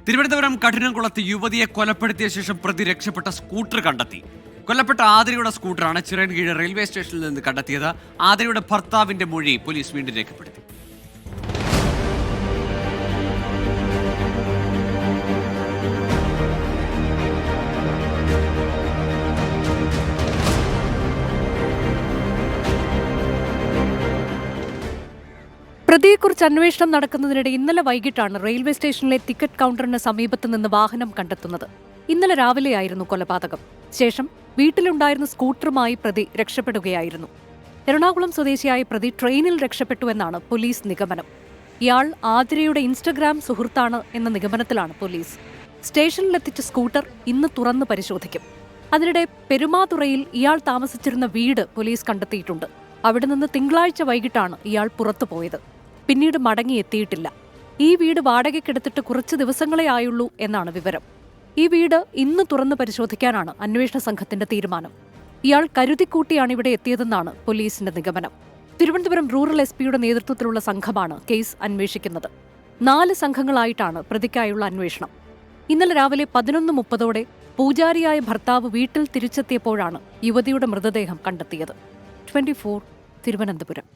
തിരുവനന്തപുരം കഠിനംകുളത്ത് യുവതിയെ കൊലപ്പെടുത്തിയ ശേഷം പ്രതി രക്ഷപ്പെട്ട സ്കൂട്ടർ കണ്ടെത്തി. കൊല്ലപ്പെട്ട ആതിരയുടെ സ്കൂട്ടറാണ് ചിറയൻകീഴ് റെയിൽവേ സ്റ്റേഷനിൽ നിന്ന് കണ്ടെത്തിയത്. ആതിരയുടെ ഭർത്താവിന്റെ മൊഴി പോലീസ് വീണ്ടും രേഖപ്പെടുത്തി. പ്രതിയെക്കുറിച്ച് അന്വേഷണം നടക്കുന്നതിനിടെ ഇന്നലെ വൈകിട്ടാണ് റെയിൽവേ സ്റ്റേഷനിലെ ടിക്കറ്റ് കൗണ്ടറിന് സമീപത്ത് നിന്ന് വാഹനം കണ്ടെത്തുന്നത്. ഇന്നലെ രാവിലെയായിരുന്നു കൊലപാതകം. ശേഷം വീട്ടിലുണ്ടായിരുന്ന സ്കൂട്ടറുമായി പ്രതി രക്ഷപ്പെടുകയായിരുന്നു. എറണാകുളം സ്വദേശിയായ പ്രതി ട്രെയിനിൽ രക്ഷപ്പെട്ടുവെന്നാണ് പോലീസ് നിഗമനം. ഇയാൾ ആതിരയുടെ ഇൻസ്റ്റഗ്രാം സുഹൃത്താണ് എന്ന നിഗമനത്തിലാണ് പോലീസ്. സ്റ്റേഷനിലെത്തിച്ച സ്കൂട്ടർ ഇന്ന് തുറന്ന് പരിശോധിക്കും. അതിനിടെ പെരുമാതുറയിൽ ഇയാൾ താമസിച്ചിരുന്ന വീട് പോലീസ് കണ്ടെത്തിയിട്ടുണ്ട്. അവിടെ നിന്ന് തിങ്കളാഴ്ച വൈകിട്ടാണ് ഇയാൾ പുറത്തുപോയത്. പിന്നീട് മടങ്ങിയെത്തിയിട്ടില്ല. ഈ വീട് വാടകയ്ക്കെടുത്തിട്ട് കുറച്ച് ദിവസങ്ങളെ ആയുള്ളൂ എന്നാണ് വിവരം. ഈ വീട് ഇന്ന് തുറന്ന് പരിശോധിക്കാനാണ് അന്വേഷണ സംഘത്തിന്റെ തീരുമാനം. ഇയാൾ കരുതിക്കൂട്ടിയാണ് ഇവിടെ എത്തിയതെന്നാണ് പോലീസിന്റെ നിഗമനം. തിരുവനന്തപുരം റൂറൽ എസ്.പിയുടെ നേതൃത്വത്തിലുള്ള സംഘമാണ് കേസ് അന്വേഷിക്കുന്നത്. 4 സംഘങ്ങളായിട്ടാണ് പ്രതിക്കായുള്ള അന്വേഷണം. ഇന്നലെ രാവിലെ 11:30 പൂജാരിയായ ഭർത്താവ് വീട്ടിൽ തിരിച്ചെത്തിയപ്പോഴാണ് യുവതിയുടെ മൃതദേഹം കണ്ടെത്തിയത്. 24 തിരുവനന്തപുരം.